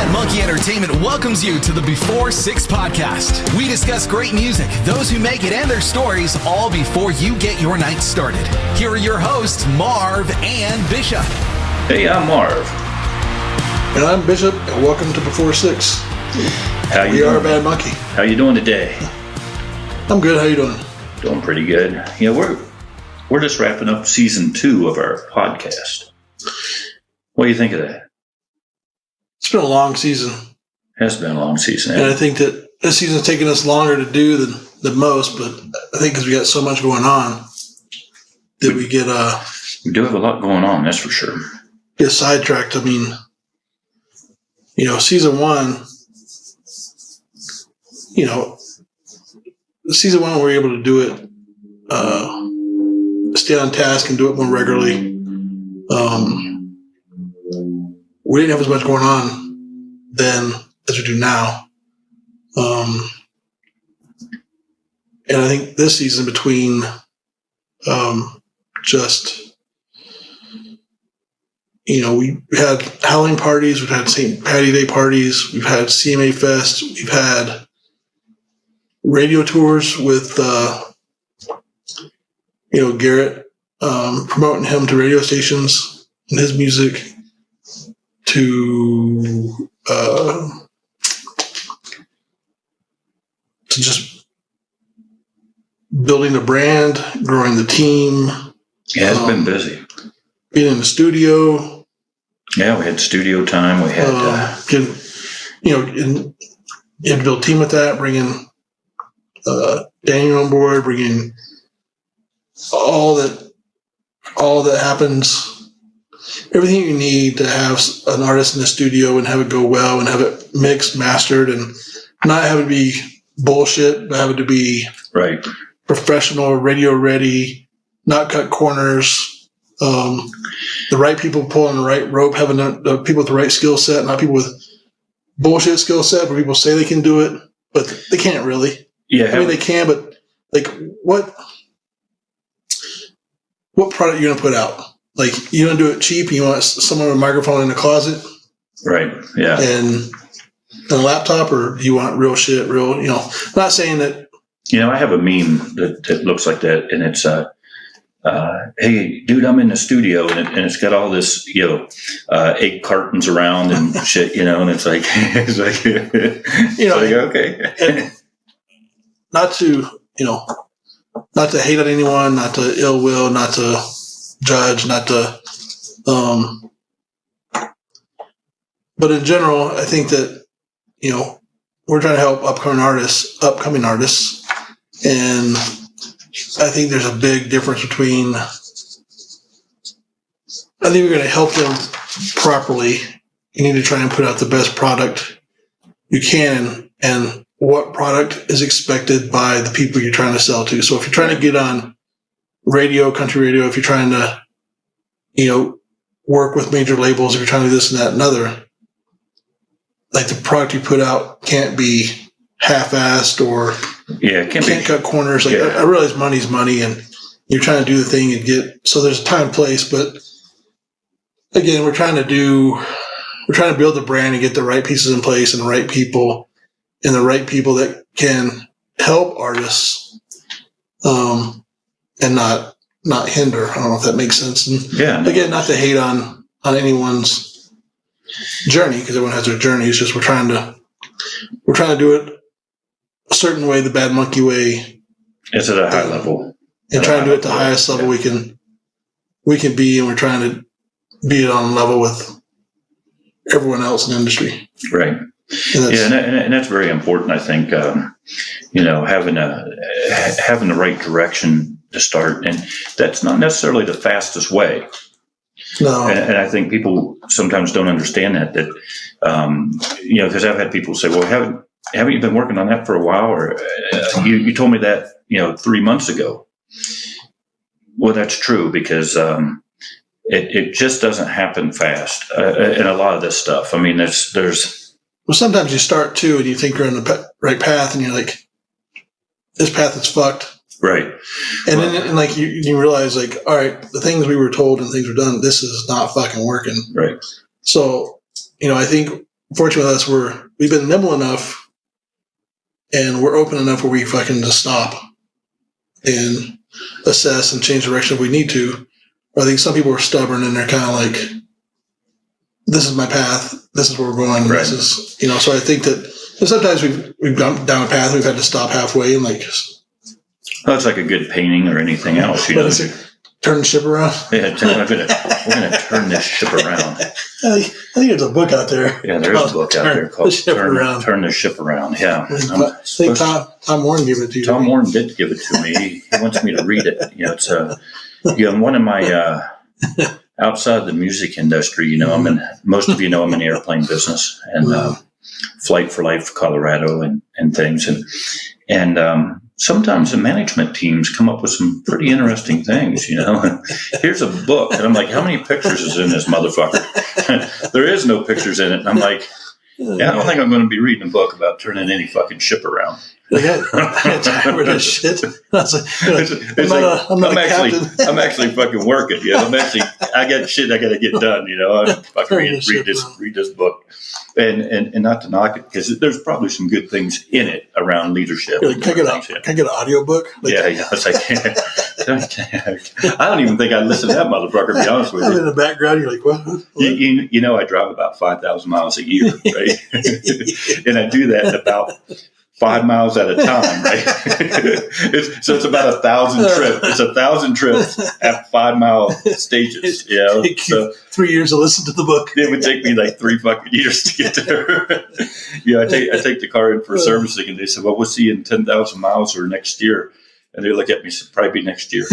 Bad Monkey Entertainment welcomes you to the B46 podcast. We discuss great music, those who make it, and their stories, all before you get your night started. Here are your hosts, Marv and Bishop. Hey, I'm Marv. And I'm Bishop, and welcome to B46. How you We doing? are a Bad Monkey. How you doing today? I'm good. How you doing? Doing pretty good. You know, we're just wrapping up season 2 of our podcast. What do you think of that? It's been a long season. Has been a long season. And I think that this season's taken us longer to do than most, but I think because we got so much going on that we get We do have a lot going on, that's for sure. sidetracked. I mean, season 1, season 1 we were able to do it, stay on task and do it more regularly. We didn't have as much going on then as we do now. And I think this season between we had Howling parties, we've had St. Patty Day parties, we've had CMA Fest, we've had radio tours with Garrett, promoting him to radio stations and his music, to just building the brand, growing the team. Yeah, it's been busy. Being in the studio. Yeah, we had studio time. We had you had to build a team with that, bringing Daniel on board, bringing all that happens. Everything you need to have an artist in the studio and have it go well and have it mixed, mastered, and not have it be bullshit, but have it to be right, professional, radio ready, not cut corners, the right people pulling the right rope, having the people with the right skill set, not people with bullshit skill set where people say they can do it, but they can't really. Yeah, I mean, they can, but like what product are you going to put out? Like, you don't do it cheap and you want someone with a microphone in the closet? right, yeah. And a laptop, or you want real shit, not saying that. I have a meme that looks like that, and it's, hey, dude, I'm in the studio, and it's got all this, 8 cartons around and shit, and it's like, okay. And not to hate on anyone, not to ill will, not to judge, not to, but in general, I think that, we're trying to help upcoming artists. And I think there's a big difference between, I think we're going to help them properly. You need to try and put out the best product you can, and what product is expected by the people you're trying to sell to. So if you're trying to get on radio, country radio, if you're trying to, work with major labels, if you're trying to do this and that and other, like the product you put out can't be half-assed or can't cut corners. Like, I realize money's money and you're trying to do the thing and so there's a time and place, but again, we're trying to build the brand and get the right pieces in place and the right people that can help artists, and not hinder. I don't know if that makes sense. And again, not to hate on anyone's journey, because everyone has their journey. It's just we're trying to do it a certain way, the Bad Monkey way. It's at a high level. And trying to do it at the highest level we can be, and we're trying to be on level with everyone else in the industry. Right. And that's very important, I think, having the right direction to start. And that's not necessarily the fastest way. No. And I think people sometimes don't understand that, because I've had people say, well, haven't you been working on that for a while? Or you told me that, 3 months ago. Well, that's true, because it just doesn't happen fast. And a lot of this stuff, I mean, there's. Well, sometimes you start too, and you think you're on the right path, and you're like, this path is fucked. Right. And then like you realize, like, all right, the things we were told and things were done, this is not fucking working. Right. So, I think fortunately with us, we've been nimble enough and we're open enough where we fucking just stop and assess and change direction if we need to. Or I think some people are stubborn and they're kind of like, this is my path. This is where we're going. Right. This is, so I think that sometimes we've gone down a path. We've had to stop halfway and like, Well, it's like a good painting or anything else, you know. Turn the ship around. Yeah, we're gonna turn this ship around. I think there's a book out there. Yeah, there's a book out there called Turn the Ship Around. Yeah. I think Tom Warren gave it to you. Tom Warren did give it to me. He wants me to read it. It's one of my outside the music industry. Most of I'm in the airplane business and Flight for Life, Colorado, and things, and sometimes the management teams come up with some pretty interesting things. Here's a book, and I'm like, how many pictures is in this motherfucker? There is no pictures in it, and I'm like, yeah, I don't think I'm going to be reading a book about turning any fucking ship around. It's shit. I'm actually fucking working. I got shit I got to get done. I'm fucking read this book, and not to knock it because there's probably some good things in it around leadership. Can I get an audio book? Yeah. It's like I don't even think I listen to that motherfucker. To be honest with you, in the background, you're like, what? I drive about 5,000 miles a year, right? And I do that about 5 miles at a time, right? So it's about 1,000 trips. It's 1,000 trips at 5 mile stages. So 3 years to listen to the book. It would take me like 3 fucking years to get there. I take the car in for servicing, and they said, "Well, we'll see you in 10,000 miles or next year." And they look at me and say, "Probably be next year."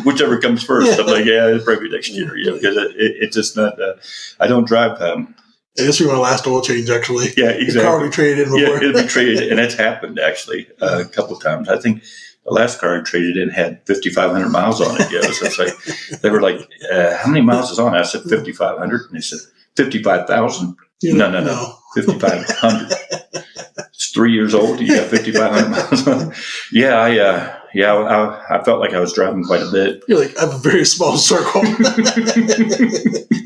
Whichever comes first. I'm like, yeah, it'll probably be next year. Because it's just not. I don't drive. I guess we want a last oil change, actually. Yeah, exactly. The car will be traded in before. Yeah, it'll be traded, and it's happened actually a couple of times. I think the last car I traded in had 5,500 miles on it. So it's like they were like, "How many miles is on it?" I said 5,500, and they said 55,000. No, 5,500. It's 3 years old. You got 5,500 miles on it. I felt like I was driving quite a bit. You're like, I have a very small circle.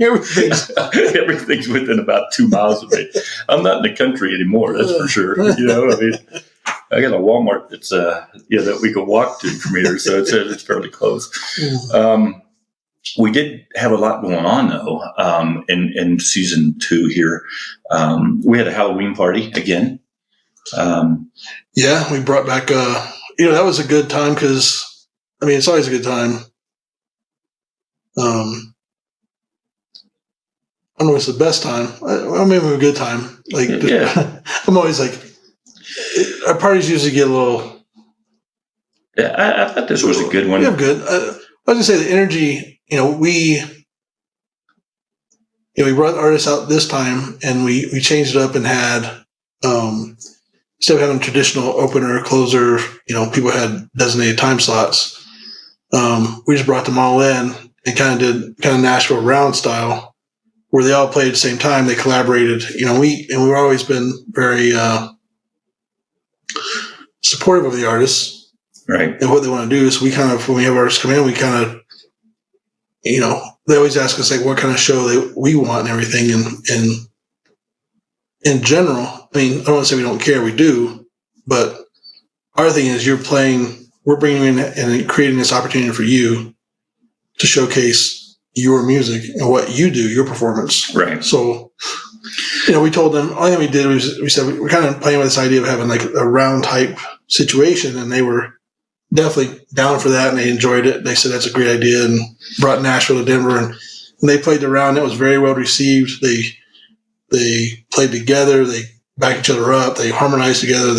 Everything's within about 2 miles of me. I'm not in the country anymore, that's for sure. I got a Walmart that's that we can walk to from here, so it's fairly close. We did have a lot going on though in season 2 here. We had a Halloween party again. We brought back. That was a good time because it's always a good time. I don't know if it's the best time. Maybe a good time. I'm always like, our parties usually get a little. Yeah, I thought this was a good one. Yeah, good. I was gonna say the energy. We brought artists out this time, and we changed it up and had instead of having traditional opener, closer. People had designated time slots. We just brought them all in and kind of Nashville round style, where they all played at the same time. They collaborated. We've always been very supportive of the artists, right, and what they want to do. So we when we have artists come in, we they always ask us what kind of show we want and everything. And in general, I don't want to say we don't care, we do, but our thing is we're bringing in and creating this opportunity for you to showcase your music and what you do, your performance. Right. So, we told them, all thing we did was we said, we're kind of playing with this idea of having a round type situation, and they were definitely down for that, and they enjoyed it. They said that's a great idea, and brought Nashville to Denver, and they played the round. It was very well received. They played together. They backed each other up. They harmonized together.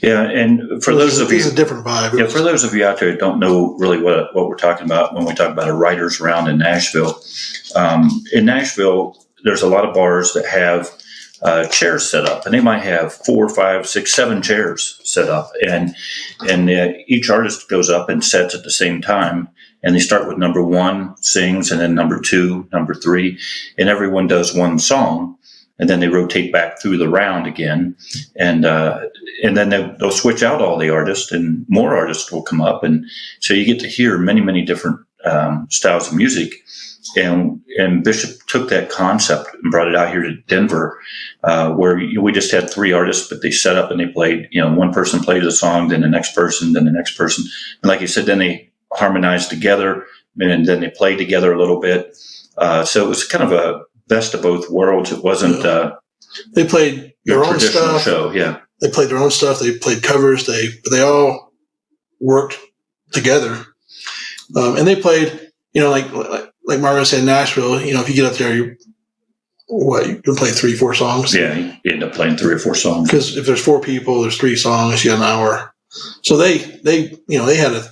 And for those of you, it's a different vibe. Yeah, for those of you out there who don't know really what we're talking about when we talk about a writers' round in Nashville, there's a lot of bars that have chairs set up, and they might have 4, 5, 6, 7 chairs set up, and each artist goes up and sets at the same time, and they start with number 1, sings, and then number 2, number 3, and everyone does one song, and then they rotate back through the round again, and then they'll switch out all the artists, and more artists will come up, and so you get to hear many, many different styles of music. and Bishop took that concept and brought it out here to Denver, where we just had 3 artists, but they set up and they played. One person played a song, then the next person, then the next person, and like you said, then they harmonized together, and then they played together a little bit. So it was kind of a best of both worlds. It wasn't. They played their own traditional stuff. Show, yeah. They played their own stuff. They played covers. They all worked together, and they played. Like Marvin said, Nashville. If you get up there, you can play 3-4 songs. Yeah, you end up playing 3 or 4 songs. Because if there's 4 people, there's 3 songs. You got an hour. So they had a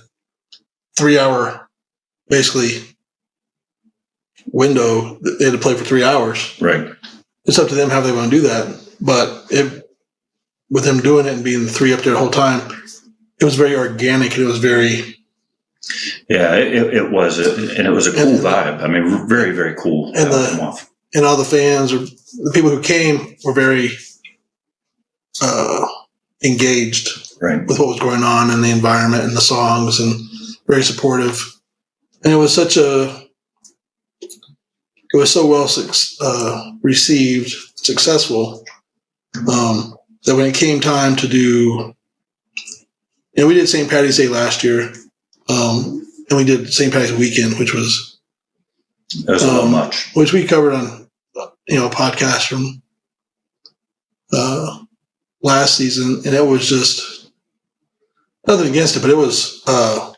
3-hour basically window. They had to play for 3 hours. Right. It's up to them how they want to do that. But with them doing it and being the 3 up there the whole time, it was very organic and it was very. Yeah, it was, and it was a cool vibe. I mean, very, very cool. And all the fans or the people who came were very engaged with what was going on in the environment and the songs, and very supportive. And it was so well received, successful, that when it came time to do, we did St. Patty's Day last year. And we did St. Patrick's Weekend, which was a little much, which we covered on a podcast from last season, and it was just nothing against it, but it was a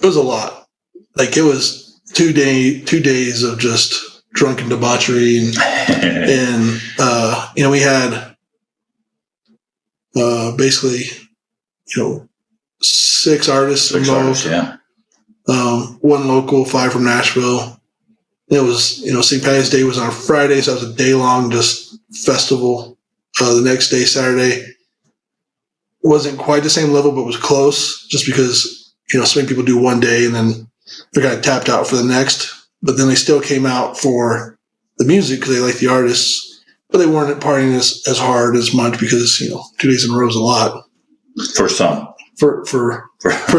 lot. Like it was 2 days of just drunken debauchery, and we had basically 6 artists involved. Yeah. 1 local, 5 from Nashville. It was, St. Patty's Day was on Friday, so it was a day-long just festival. The next day, Saturday, wasn't quite the same level, but was close, just because, so many people do one day and then they're kind of tapped out for the next. But then they still came out for the music because they like the artists, but they weren't partying as hard as much because, 2 days in a row is a lot. For some. For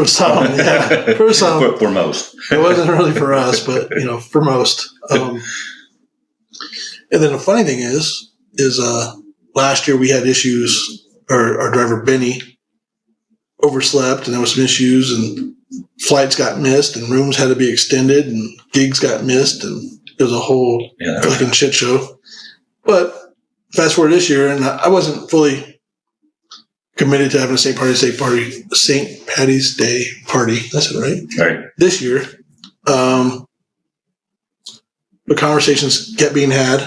some, yeah. For some. For most. It wasn't really for us, but, for most. And then the funny thing is last year we had issues. Our driver, Benny, overslept, and there was some issues, and flights got missed, and rooms had to be extended, and gigs got missed, and it was a whole fucking shit show. But fast forward this year, and I wasn't fully committed to having a St. Patty's Day party. That's it, right? Right. This year, the conversations kept being had.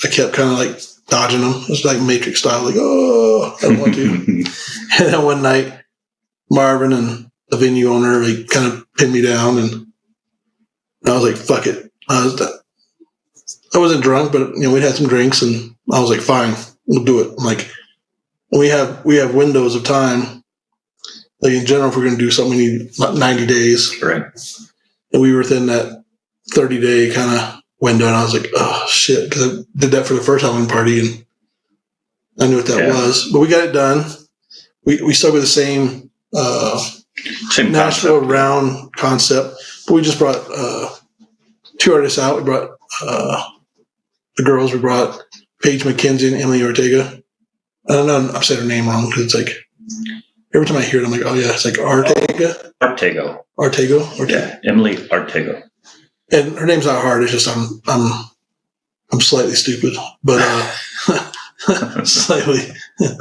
I kept kind of like dodging them. It was like Matrix style, like, oh, I don't want to. And then one night, Marvin and the venue owner, they kind of pinned me down, and I was like, fuck it. I wasn't drunk, but we'd had some drinks, and I was like, fine, we'll do it. I'm like, we have windows of time. Like in general, if we're going to do something, we need 90 days. Right. And we were within that 30-day kind of window, and I was like, oh shit, because I did that for the first Halloween party, and I knew what that was. But we got it done. We stuck with the same Nashville round concept, but we just brought 2 artists out. We brought the girls. We brought Paige McKenzie and Emily Ortega. I don't know. I've said her name wrong because it's like every time I hear it, I'm like, oh yeah, it's like Ortega. Artego. Yeah, Emily Artego. And her name's not hard. It's just I'm slightly stupid, but slightly. I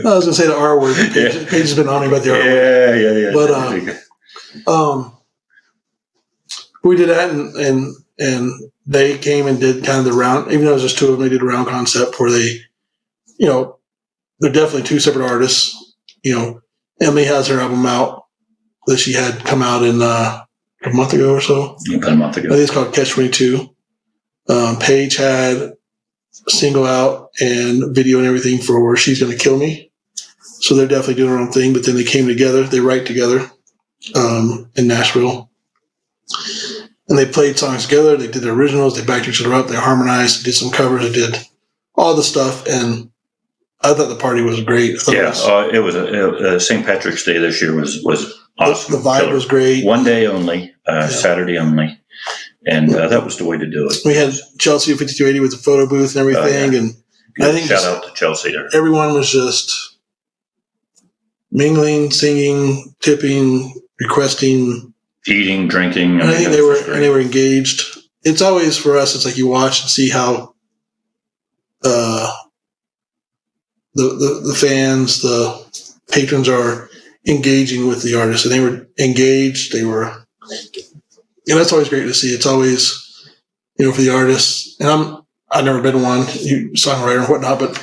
was gonna say the R word. Paige has been on me about the R word. Yeah. But we did that, and they came and did kind of the round. Even though it was just 2 of them, they did a round concept where they, they're definitely 2 separate artists. Emily has her album out that she had come out in a month ago or so. About a month ago. I think it's called Catch 22. Paige had a single out and video and everything for She's Gonna Kill Me. So they're definitely doing their own thing, but then they came together. They write together in Nashville. And they played songs together. They did their originals. They backed each other up. They harmonized. They did some covers. They did all the stuff. And I thought the party was great. It was St. Patrick's Day this year was awesome. The vibe was great. 1 day only. Saturday only. And that was the way to do it. We had Chelsea 5280 with the photo booth and everything. And Good. I think Shout out to Chelsea there. Everyone was just mingling, singing, tipping, requesting, eating, drinking. I think they were engaged. It's always for us. It's like you watch and see how the fans, the patrons are engaging with the artists, and they were engaged. They were, and that's always great to see. It's always, for the artists. And I've never been one, songwriter and whatnot, but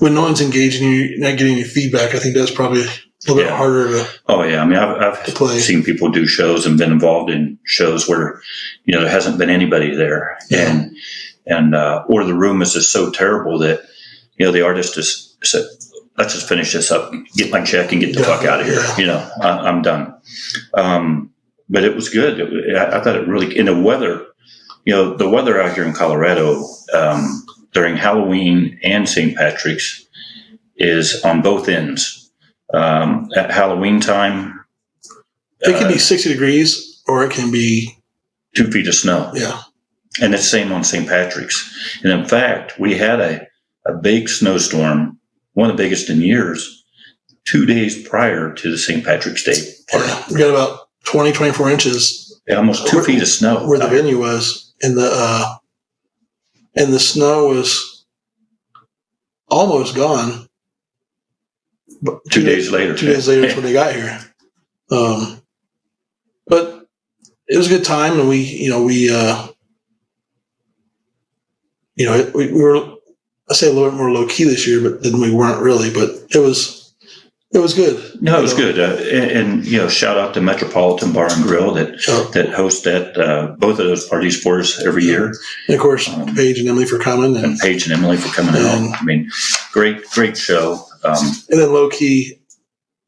when no one's engaging, you're not getting any feedback. I think that's probably a little bit harder to. Oh yeah, I mean, I've seen people do shows and been involved in shows where, there hasn't been anybody there, and or the room is just so terrible that, the artist just said, "Let's just finish this up, get my check, and get the fuck out of here." Yeah. I'm done. But it was good. I thought it really, in the weather, the weather out here in Colorado during Halloween and St. Patrick's is on both ends. At Halloween time, it can be 60 degrees, or it can be 2 feet of snow. Yeah, and it's the same on St. Patrick's. And in fact, we had a big snowstorm, one of the biggest in years, 2 days prior to the St. Patrick's Day party. Yeah, we got about 20, 24 inches. Almost 2 feet of snow where the venue was, and the snow was almost gone. But 2 days later. 2 days later is when they got here. But it was a good time, and we were, I say, a little bit more low key this year, but then we weren't really. But it was good. No, it was good. And shout out to Metropolitan Bar and Grill that hosts both of those parties for us every year. And of course, Paige and Emily for coming. And Paige and Emily for coming out. I mean, great show. And then low key,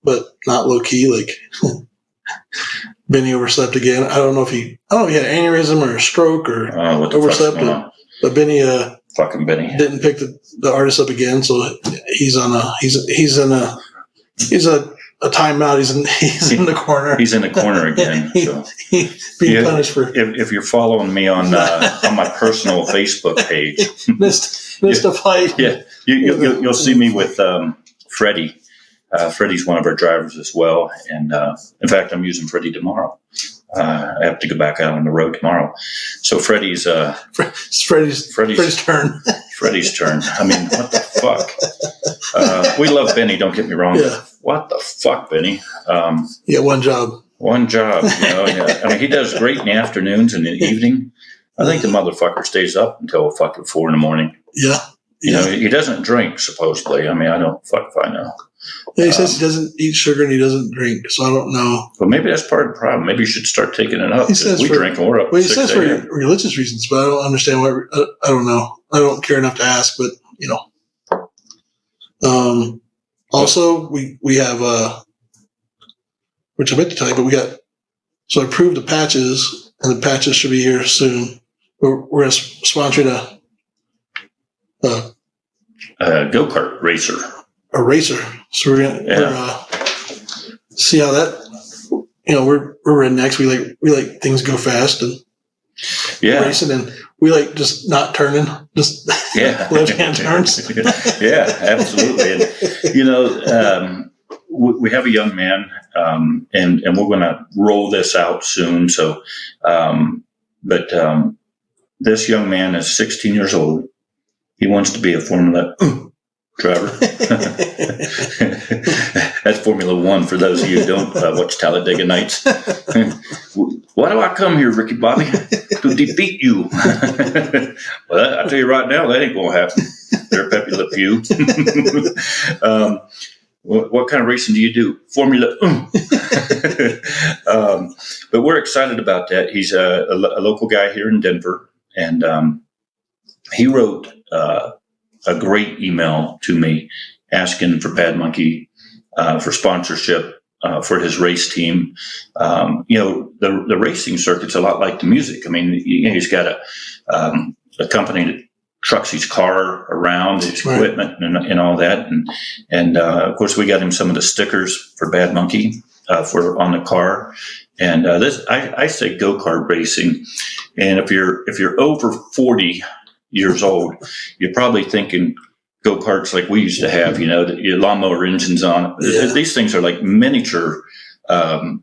but not low key, like Benny overslept again. I don't know if he had an aneurysm or a stroke or overslept, but Benny, fucking Benny, didn't pick the artist up again, so he's in a timeout. He's in the corner. He's in the corner again. So he's being punished for. If you're following me on my personal Facebook page, missed a fight. Yeah, you'll see me with Freddie. Freddie's one of our drivers as well, and in fact, I'm using Freddie tomorrow. I have to go back out on the road tomorrow, so Freddie's turn. Freddie's turn. I mean, what the fuck? We love Benny. Don't get me wrong. Yeah. What the fuck, Benny? One job. One job. Yeah. I mean, he does great in the afternoons and in the evening. I think the motherfucker stays up until fucking 4 a.m. Yeah. He doesn't drink, supposedly. I mean, I don't fuck if I know. Yeah, he says he doesn't eat sugar and he doesn't drink, so I don't know. But maybe that's part of the problem. Maybe you should start taking it up. He says we drink and we're up. Well, he says for religious reasons, but I don't understand why. I don't know. I don't care enough to ask, but Also, we have which I meant to tell you, but so I approved the patches, and the patches should be here soon. We're going to sponsor a go-kart racer. A racer. So we're gonna see how that. We're rednecks. We like things go fast and racing, and we like just not turning, just left-hand turns. Yeah, absolutely. And we have a young man, and we're going to roll this out soon. So, but this young man is 16 years old. He wants to be a Formula driver. That's Formula One for those of you who don't watch Talladega Nights. Why do I come here, Ricky Bobby? To defeat you. Well, I'll tell you right now, that ain't going to happen. There, Pepe Le Pew. What kind of racing do you do? Formula. But we're excited about that. He's a local guy here in Denver, and he wrote a great email to me asking for Bad Monkey for sponsorship for his race team. The racing circuit's a lot like the music. I mean, he's got a company that trucks his car around, his equipment and all that. And of course, we got him some of the stickers for Bad Monkey. for on the car. And this, I say go-kart racing. And if you're over 40 years old, you're probably thinking go-karts like we used to have, your lawnmower engines on. Yeah. These things are like miniature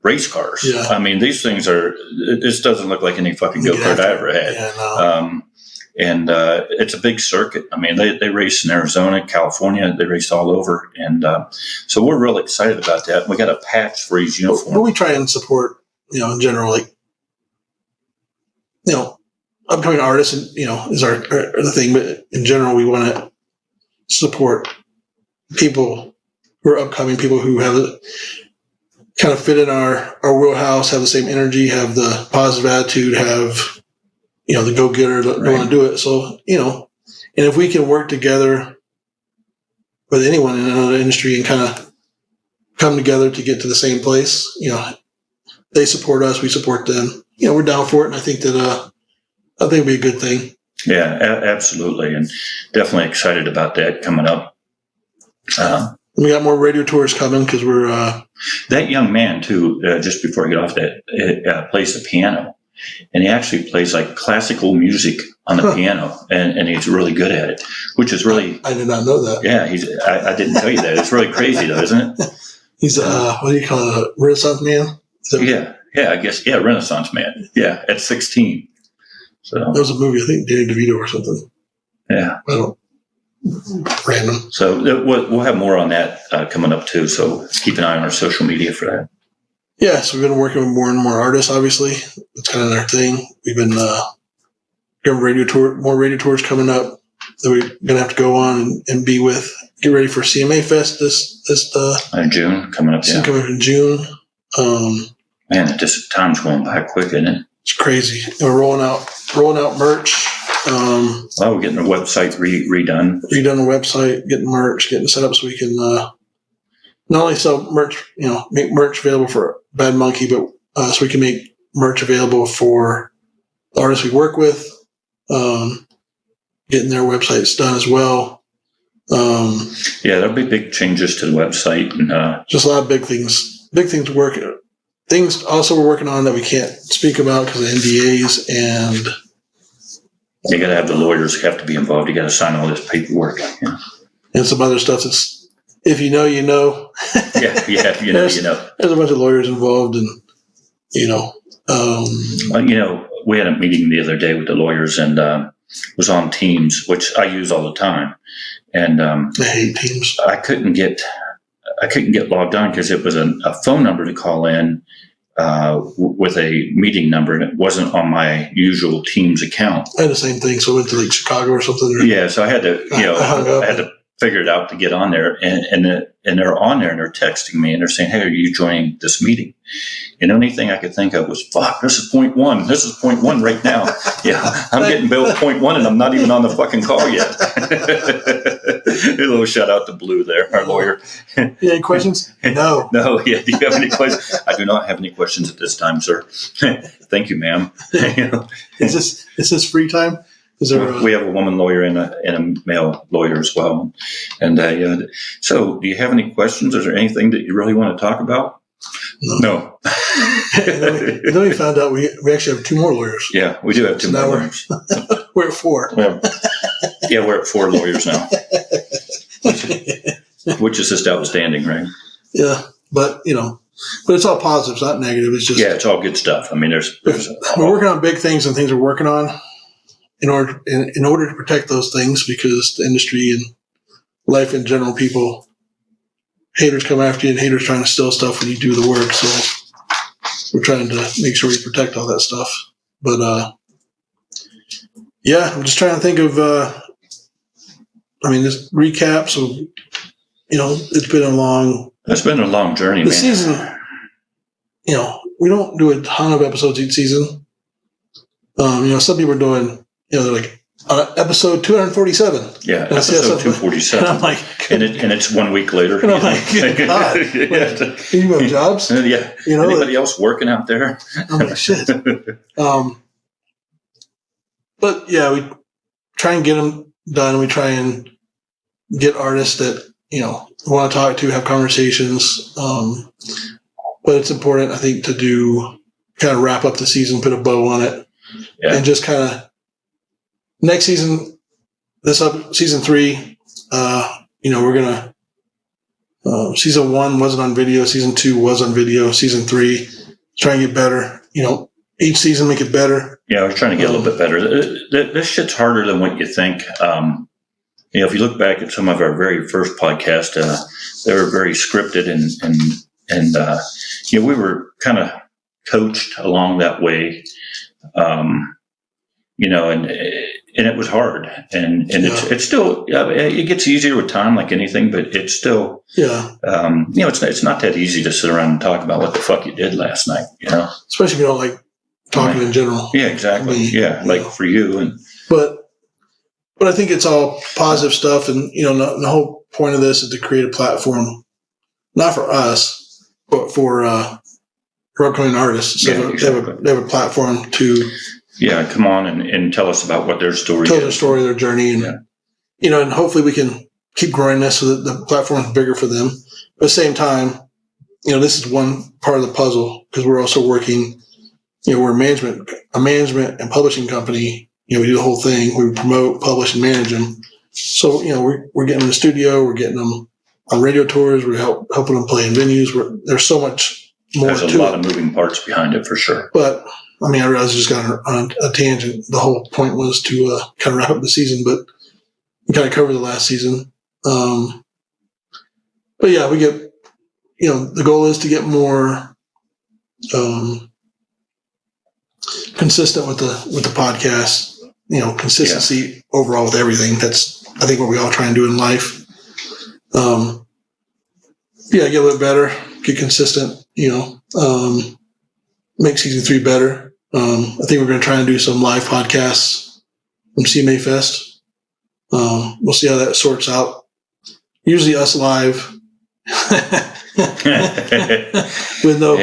race cars. Yeah. I mean, these things this doesn't look like any fucking go-kart I ever had. Yeah, no. And it's a big circuit. I mean, they race in Arizona, California. They race all over. And so we're really excited about that. We got a patch for his uniform. But we try and support, in general, like, upcoming artists, is our the thing. But in general, we want to support people who are upcoming, people who have kind of fit in our wheelhouse, have the same energy, have the positive attitude, have the go-getter that want to do it. So, and if we can work together with anyone in another industry and kind of come together to get to the same place, they support us, we support them. We're down for it, and I think that I think it'll be a good thing. Yeah, absolutely, and definitely excited about that coming up. We got more radio tours coming because we're that young man too. Just before I get off that, plays the piano, and he actually plays like classical music on the piano, and he's really good at it, which is really. I did not know that. Yeah, I didn't tell you that. It's really crazy though, isn't it? He's what do you call it? A Renaissance man? Yeah, I guess Renaissance man. Yeah, at 16. So that was a movie, I think, Danny DeVito or something. Yeah, I don't. Random. So we'll have more on that coming up too. So keep an eye on our social media for that. Yeah, so we've been working with more and more artists. Obviously, that's kind of our thing. We've been getting more radio tours coming up that we're gonna have to go on and be with. Get ready for CMA Fest this in June coming up. Yeah, coming up in June. Man, time's going by quick, isn't it? It's crazy. And we're rolling out merch. We're getting the website redone. Redone the website, getting merch, getting set up so we can not only sell merch, make merch available for Bad Monkey, but so we can make merch available for the artists we work with. Getting their websites done as well. There'll be big changes to the website and just a lot of big things. Big things to work. Things also we're working on that we can't speak about because of NDAs, and you got to have the lawyers have to be involved. You got to sign all this paperwork, and some other stuff. That's if you know, you know. If you know, you know. There's a bunch of lawyers involved, and we had a meeting the other day with the lawyers, and was on Teams, which I use all the time, and I hate Teams. I couldn't get logged on because it was a phone number to call in with a meeting number, and it wasn't on my usual Teams account. I had the same thing, so I went to Chicago or something. Yeah, so I had to, I had to figure it out to get on there, and they're on there and they're texting me and they're saying, "Hey, are you joining this meeting?" And the only thing I could think of was, "Fuck, this is point one. This is point one right now." Yeah, I'm getting billed point one, and I'm not even on the fucking call yet. A little shout out to Blue there, our lawyer. You any questions? No. No. Yeah. Do you have any questions? I do not have any questions at this time, sir. Thank you, ma'am. Is this free time? Is there we have a woman lawyer and a male lawyer as well. And so, do you have any questions? Is there anything that you really want to talk about? No. then we found out we actually have two more lawyers. Yeah, we do have two more lawyers. We're at four. Yeah, we're at four lawyers now, which is just outstanding, right? Yeah, but it's all positive. It's not negative. It's just it's all good stuff. I mean, we're working on big things and things we're working on in order to protect those things, because the industry and life in general, haters come after you, and haters trying to steal stuff when you do the work. So we're trying to make sure we protect all that stuff. But I'm just trying to think of. This recap. So it's been a long journey. The season. We don't do a ton of episodes each season. Some people are doing. They're like episode 247. Yeah, episode 247. And I'm like, and it's 1 week later. And I'm like, God, you have jobs? Yeah. Anybody else working out there? I'm like, shit. But yeah, we try and get them done. We try and get artists that want to talk to, have conversations. but it's important, I think, to do kind of wrap up the season, put a bow on it, and just kind of next season, season 3, we're gonna season 1 wasn't on video, season 2 was on video, season 3 try and get better. Each season make it better. Yeah, I was trying to get a little bit better. This shit's harder than what you think. If you look back at some of our very first podcasts, they were very scripted and we were kind of coached along that way. And it was hard, and it's still, it gets easier with time, like anything, but it's still, it's not that easy to sit around and talk about what the fuck you did last night, especially if you don't like talking in general. Yeah, exactly. For you. But I think it's all positive stuff, and the whole point of this is to create a platform, not for us, but for upcoming artists. So they have a platform to. Yeah, come on and tell us about what their story is. Their story, their journey, and and hopefully we can keep growing this so that the platform is bigger for them. But at the same time, this is one part of the puzzle, because we're also working. We're a management and publishing company. We do the whole thing. We promote, publish, and manage them. So we're getting them in the studio. We're getting them on radio tours. We're helping them play in venues. There's so much more. There's a lot of moving parts behind it for sure. But I realized I just got on a tangent. The whole point was to kind of wrap up the season, but we kind of covered the last season. But yeah, we get, the goal is to get more consistent with the podcast. Consistency overall with everything. That's, I think, what we all try and do in life. Get a little bit better, get consistent. Make season 3 better. I think we're going to try and do some live podcasts from CMA Fest. We'll see how that sorts out. Usually us live with no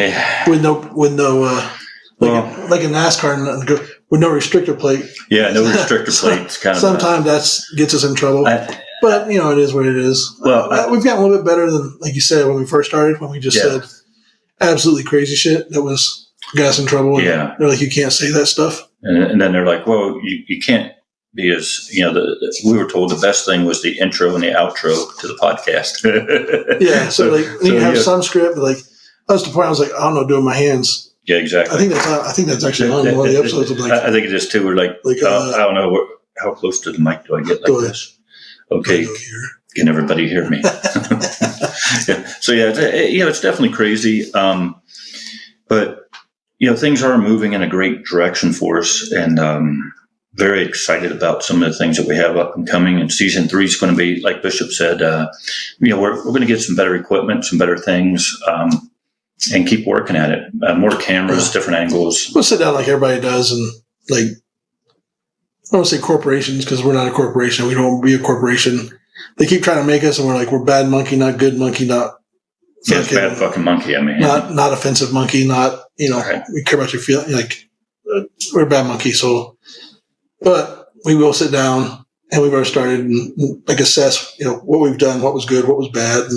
like a NASCAR with no restrictor plate. Yeah, no restrictor plate. Kind of sometimes that gets us in trouble. But it is what it is. Well, we've gotten a little bit better than, like you said, when we first started, when we just said absolutely crazy shit that was got us in trouble. And they're like, you can't say that stuff. And then they're like, well, you can't be as, we were told the best thing was the intro and the outro to the podcast. So you have some script, but that's the point. I was like, I don't know, doing my hands. Yeah, exactly. I think that's actually on one of the episodes. I think it is too. We're like I don't know, how close to the mic do I get like this? Okay, can everybody hear me? So it's definitely crazy. But things are moving in a great direction for us, and very excited about some of the things that we have up and coming. And season 3 is going to be, like Bishop said, we're going to get some better equipment, some better things, and keep working at it. More cameras, different angles. We'll sit down like everybody does, and I don't want to say corporations, because we're not a corporation. We don't want to be a corporation. They keep trying to make us, and we're bad monkey, not good monkey, not bad fucking monkey. Not offensive monkey, not right. We care about your feeling. We're a bad monkey. So, but we will sit down, and we've already started and assess what we've done, what was good, what was bad,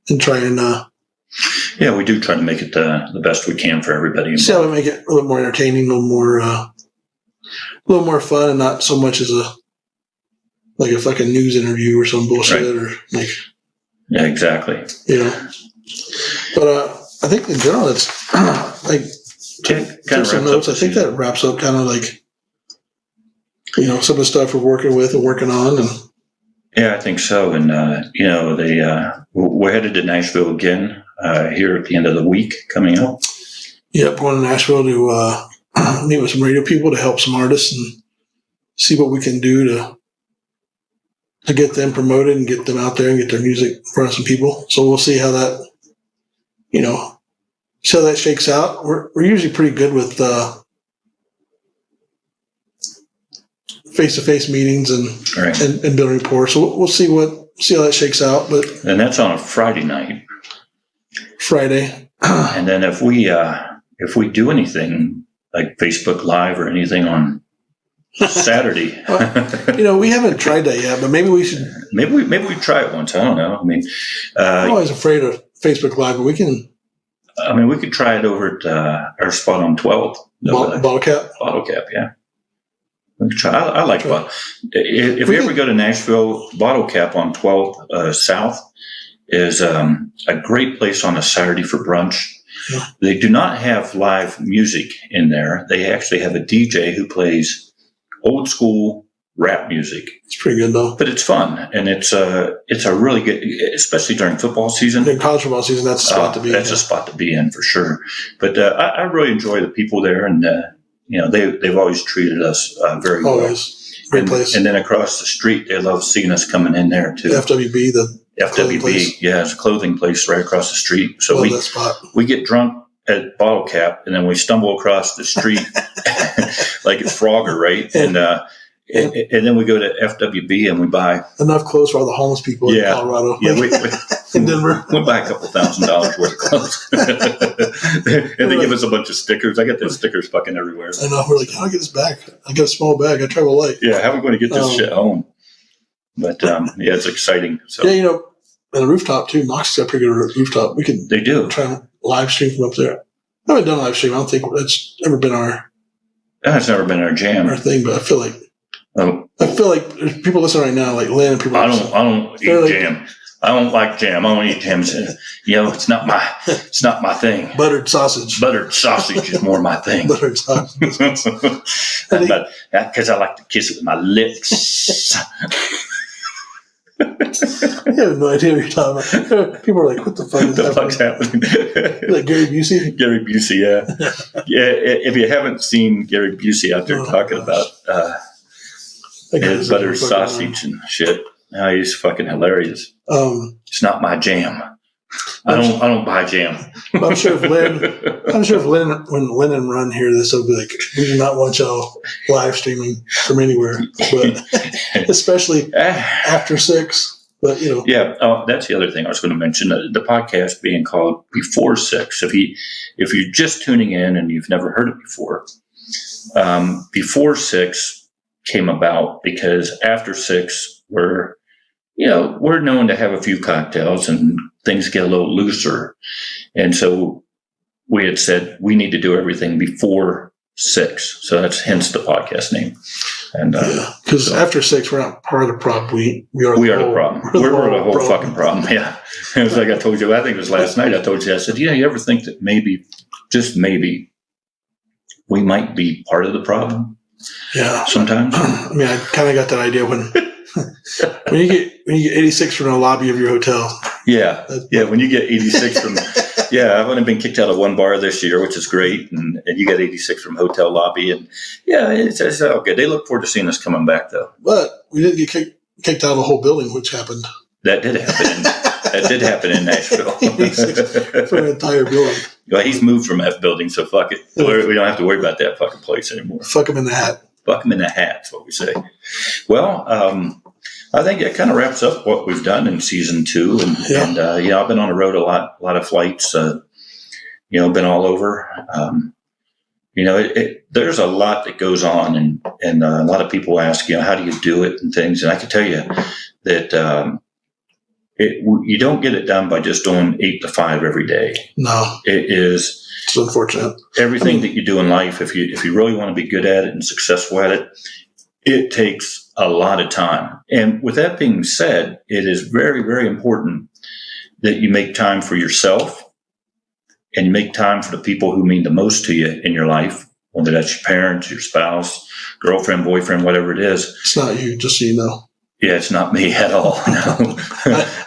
and try and we do try to make it the best we can for everybody involved. See how we make it a little more entertaining, a little more fun, and not so much as a fucking news interview or some bullshit, right. Or yeah, exactly. But I think in general, it's took some notes. I think that wraps up kind of some of the stuff we're working with and working on. And yeah, I think so. And we're headed to Nashville again here at the end of the week coming up. Yep, going to Nashville to meet with some radio people, to help some artists and see what we can do to get them promoted and get them out there and get their music in front of some people. So we'll see how that, see how that shakes out. We're usually pretty good with face-to-face meetings and building rapport. So we'll see how that shakes out. And that's on a Friday night. Friday. And then if we do anything like Facebook Live or anything on Saturday, we haven't tried that yet, but maybe we should. Maybe we try it once. I don't know. I'm always afraid of Facebook Live, but we can. I mean, we could try it over at our spot on 12th. Bottle cap? Bottle cap, yeah. We could try. I like bottle. If you ever go to Nashville, Bottle Cap on 12th South is a great place on a Saturday for brunch. Yeah. They do not have live music in there. They actually have a DJ who plays old school rap music. It's pretty good though. But it's fun, and it's a really good, especially during football season. In college football season, that's a spot to be. That's a spot to be in for sure. But I really enjoy the people there, and they've always treated us very well. Great place. And then across the street, they love seeing us coming in there too. FWB, FWB, yeah, it's a clothing place right across the street. So that spot. We get drunk at Bottle Cap, and then we stumble across the street like it's Frogger, right? And then we go to FWB and we buy enough clothes for all the homeless people in Colorado. Yeah, in Denver. We buy a couple $1,000 worth of clothes. And they give us a bunch of stickers. I get those stickers fucking everywhere. I know. We're like, how do I get this back? I got a small bag. I travel light. Yeah, how are we going to get this shit home? But it's exciting. So yeah, and the rooftop too. Knox got a pretty good rooftop. They do. Try and live stream from up there. I haven't done a live stream. I don't think that's ever been That's never been our jam. Our thing, but I feel like there's people listening right now, like Lynn and people. I don't eat jam. I don't like jam. I don't eat jam. It's not my thing. Buttered sausage. Buttered sausage is more my thing. Buttered sausage. But because I like to kiss it with my lips. I have no idea what you're talking about. People are like, what the fuck's happening? Like Gary Busey? Gary Busey, yeah. Yeah, if you haven't seen Gary Busey out there talking about his buttered sausage and shit, he's fucking hilarious. It's not my jam. I don't buy jam. I'm sure if Lynn, when Lynn and Run hear this, they'll be like, we do not want y'all live streaming from anywhere, but especially after 6. But yeah. That's the other thing I was going to mention. The podcast being called Before 6. If you're just tuning in and you've never heard it before, Before 6 came about because after 6 we're known to have a few cocktails and things get a little looser. And so we had said we need to do everything before 6. So that's hence the podcast name. And because after 6, we're not part of the problem. We are the problem. We're the whole fucking problem. Yeah. It was like I told you, I think it was last night I told you, I said, you ever think that maybe, just maybe, we might be part of the problem? Yeah. Sometimes. I mean, I kind of got that idea when you get 86 from the lobby of your hotel. Yeah. When you get 86 from, I've only been kicked out of one bar this year, which is great. And you get 86 from hotel lobby. And it's all good. They look forward to seeing us coming back though. But we didn't get kicked out of the whole building, which happened. That did happen in Nashville. For an entire building. Well, he's moved from that building, so fuck it. We don't have to worry about that fucking place anymore. Fuck him in the hat. Fuck him in the hat, is what we say. Well, I think that kind of wraps up what we've done in season 2. And I've been on the road a lot of flights, been all over. There's a lot that goes on, and a lot of people ask, how do you do it and things. And I can tell you that you don't get it done by just doing 8 to 5 every day. No. It's unfortunate. Everything that you do in life, if you really want to be good at it and successful at it, it takes a lot of time. And with that being said, it is very, very important that you make time for yourself and you make time for the people who mean the most to you in your life, whether that's your parents, your spouse, girlfriend, boyfriend, whatever it is. It's not you, just so you know. Yeah, it's not me at all. No.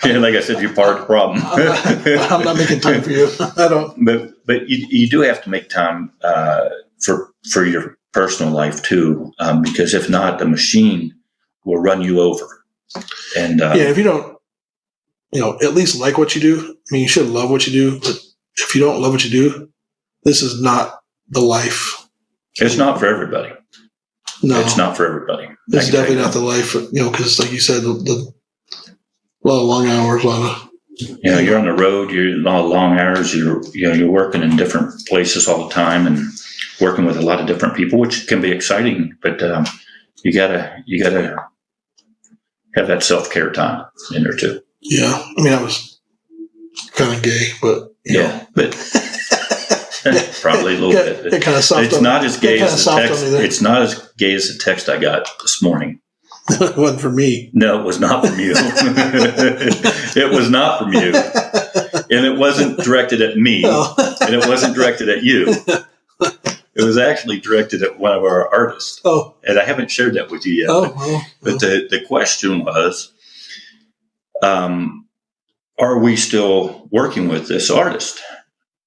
Like I said, you're part of the problem. I'm not making time for you. I don't. But you do have to make time for your personal life too, because if not, the machine will run you over. And if you don't, at least like what you do. I mean, you should love what you do, but if you don't love what you do, this is not the life. It's not for everybody. No, it's not for everybody. It's definitely not the life, because like you said, a lot of long hours, a lot of. You're on the road. You're a lot of long hours. You're working in different places all the time and working with a lot of different people, which can be exciting. But you gotta have that self-care time in there too. Yeah, I mean, I was kind of gay, but but Probably a little bit. It kind of soft. It's not as gay as the text. It It's not as gay as the text I got this morning. wasn't for me. No, it was not from you. It was not from you. And it wasn't directed at me. Oh. And it wasn't directed at you. It was actually directed at one of our artists. Oh. And I haven't shared that with you yet. But the question was, are we still working with this artist?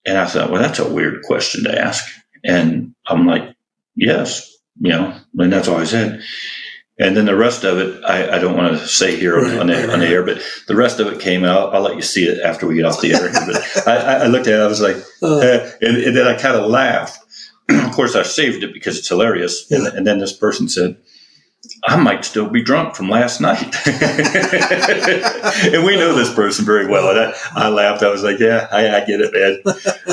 And I thought, well, that's a weird question to ask. And I'm like, yes, and that's all I said. And then the rest of it, I don't want to say here on the air, but the rest of it came out. I'll let you see it after we get off the air. But I looked at it, I was like, and then I kind of laughed. Of course, I saved it because it's hilarious. Yeah. And then this person said, I might still be drunk from last night. And we know this person very well. And I laughed. I was like, yeah, I get it, man.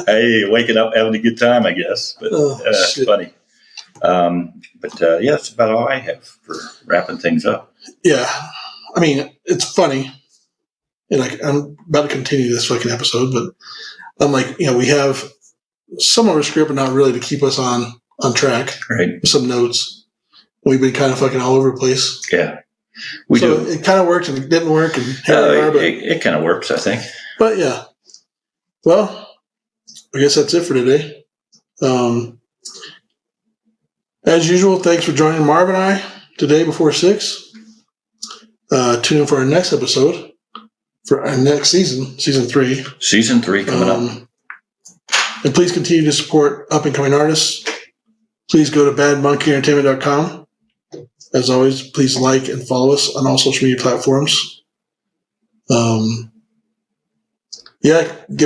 Hey, waking up, having a good time, I guess. But it's funny. That's about all I have for wrapping things up. Yeah. I mean, it's funny. And I'm about to continue this fucking episode, but I'm like, we have some of our script, but not really to keep us on track. Right. With some notes. We've been kind of fucking all over the place. Yeah. We do. It kind of worked and it didn't work. And it kind of works, I think. But yeah. Well, I guess that's it for today. As usual, thanks for joining Marv and I today before 6. Tune in for our next episode for our next season, season 3. Season 3 coming up. And please continue to support up-and-coming artists. Please go to badmonkeyentertainment.com. As always, please like and follow us on all social media platforms. Get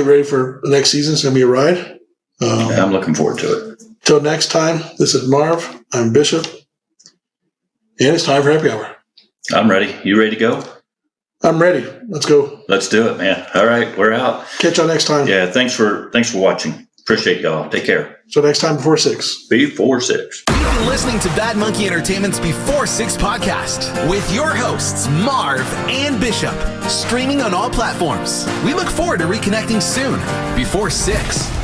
ready for the next season. It's going to be a ride. I'm looking forward to it. Till next time, this is Marv. I'm Bishop. And it's time for happy hour. I'm ready. You ready to go? I'm ready. Let's go. Let's do it, man. All right, we're out. Catch y'all next time. Yeah, thanks for watching. Appreciate y'all. Take care. So next time before 6. B46. You've been listening to Bad Monkey Entertainment's Before 6 podcast with your hosts, Marv and Bishop, streaming on all platforms. We look forward to reconnecting soon. Before 6.